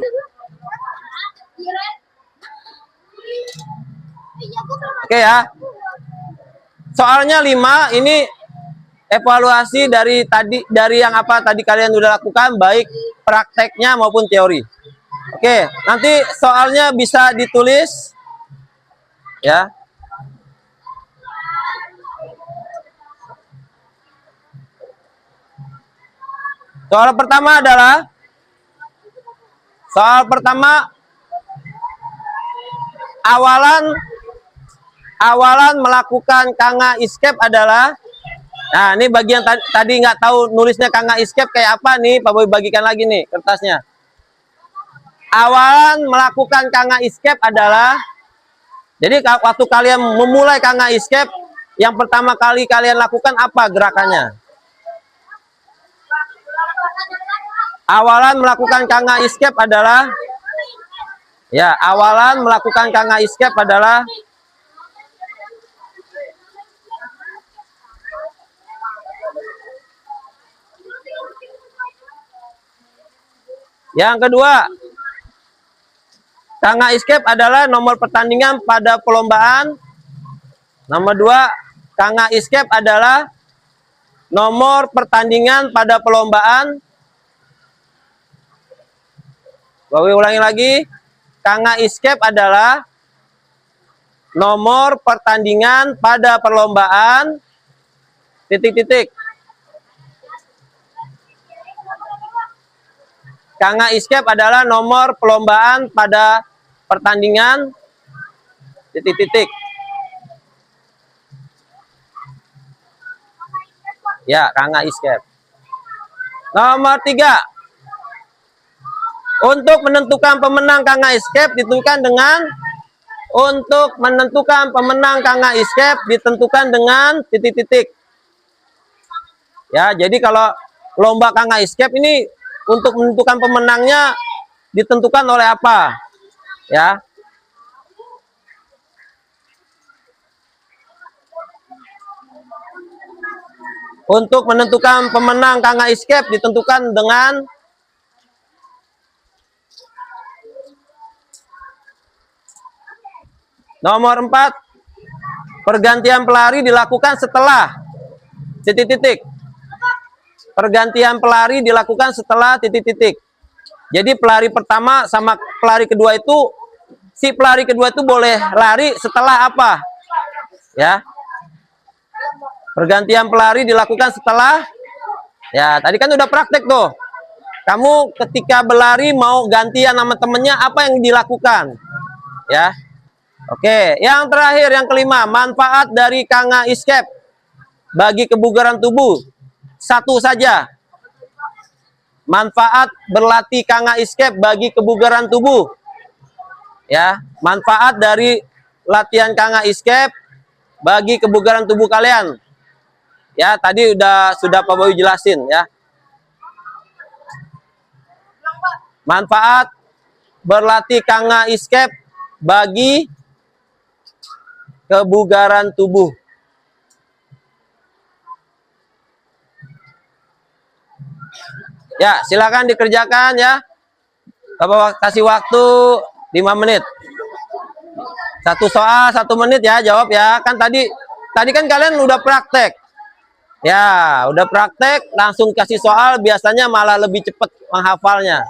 Oke ya. Soalnya 5 ini evaluasi dari yang apa tadi kalian udah lakukan, baik prakteknya maupun teori. Oke, nanti soalnya bisa ditulis ya. Soal pertama adalah awalan melakukan Kanga escape adalah, nah ini bagian tadi nggak tahu nulisnya Kanga escape kayak apa nih, Pak Boy bagikan lagi nih kertasnya. Awalan melakukan Kanga escape adalah, jadi waktu kalian memulai Kanga escape, yang pertama kali kalian lakukan apa gerakannya? Awalan melakukan Kanga escape adalah, ya, awalan melakukan Kanga escape adalah yang kedua. Kanga escape adalah nomor pertandingan pada perlombaan. Nomor 2, Kanga escape adalah nomor pertandingan pada perlombaan. Gue ulangi lagi. Kanga escape adalah nomor pertandingan pada perlombaan titik-titik. Kanga escape adalah nomor perlombaan pada pertandingan titik-titik. Ya, Kanga escape. Nomor 3. Untuk menentukan pemenang Kanga escape ditentukan dengan titik-titik. Ya, jadi kalau lomba Kanga escape ini untuk menentukan pemenangnya ditentukan oleh apa? Ya. Untuk menentukan pemenang Kanga escape ditentukan dengan nomor 4. Pergantian pelari dilakukan setelah titik-titik. Pergantian pelari dilakukan setelah titik-titik. Jadi pelari pertama sama pelari kedua itu, si pelari kedua itu boleh lari setelah apa? Ya. Pergantian pelari dilakukan setelah, ya tadi kan udah praktek tuh. Kamu ketika berlari mau gantian sama temennya, apa yang dilakukan? Ya. Oke, yang terakhir, yang kelima, manfaat dari Kanga escape bagi kebugaran tubuh. Satu saja. Manfaat berlatih Kanga escape bagi kebugaran tubuh. Ya, manfaat dari latihan Kanga escape bagi kebugaran tubuh kalian. Ya, tadi sudah Pak Boy jelasin ya. Manfaat berlatih Kanga escape bagi kebugaran tubuh. Ya, silakan dikerjakan ya. Bapak kasih waktu 5 menit. Satu soal 1 menit ya, jawab ya. Kan tadi kan kalian udah praktek. Ya, udah praktek langsung kasih soal, biasanya malah lebih cepat menghafalnya.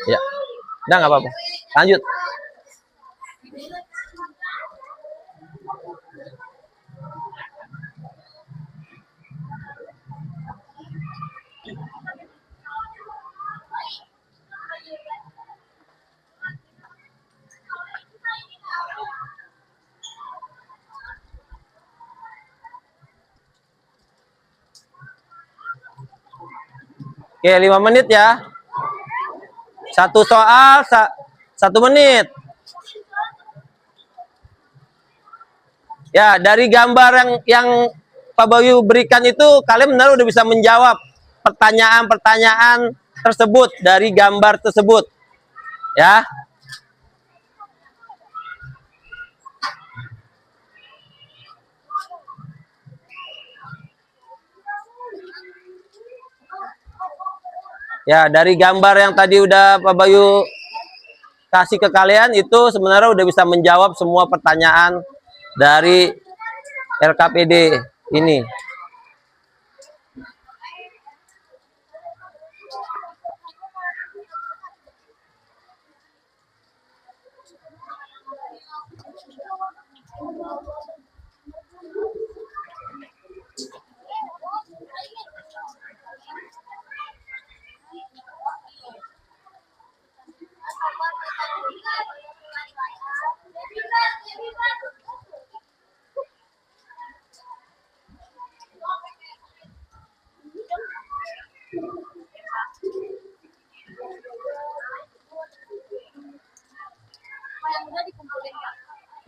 Ya, udah nggak apa-apa. Lanjut. Oke, 5 menit ya. Satu soal, 1 menit. Ya, dari gambar yang Pak Bayu berikan itu, kalian benar udah bisa menjawab pertanyaan-pertanyaan tersebut dari gambar tersebut. Ya. Ya, dari gambar yang tadi udah Pak Bayu kasih ke kalian itu sebenarnya udah bisa menjawab semua pertanyaan dari LKPD ini.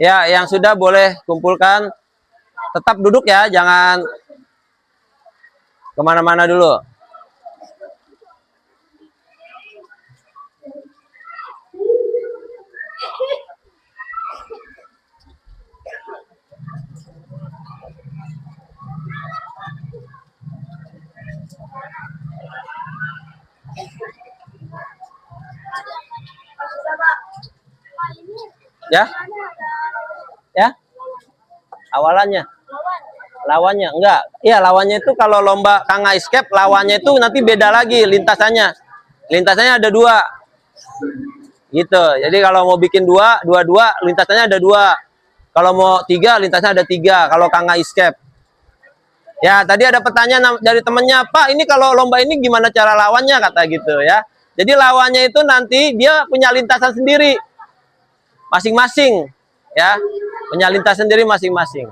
Ya, yang sudah boleh kumpulkan. Tetap duduk ya, jangan kemana-mana dulu. Ya, ya, awalannya. Lawannya enggak, iya lawannya itu kalau lomba Kanga Escape, lawannya itu nanti beda lagi lintasannya. Lintasannya ada 2, gitu. Jadi kalau mau bikin dua, lintasannya ada 2. Kalau mau 3, lintasnya ada 3. Kalau Kanga Escape. Ya, tadi ada pertanyaan dari temennya, Pak, ini kalau lomba ini gimana cara lawannya, kata gitu ya. Jadi lawannya itu nanti dia punya lintasan sendiri, masing-masing, ya, punya lintasan sendiri masing-masing.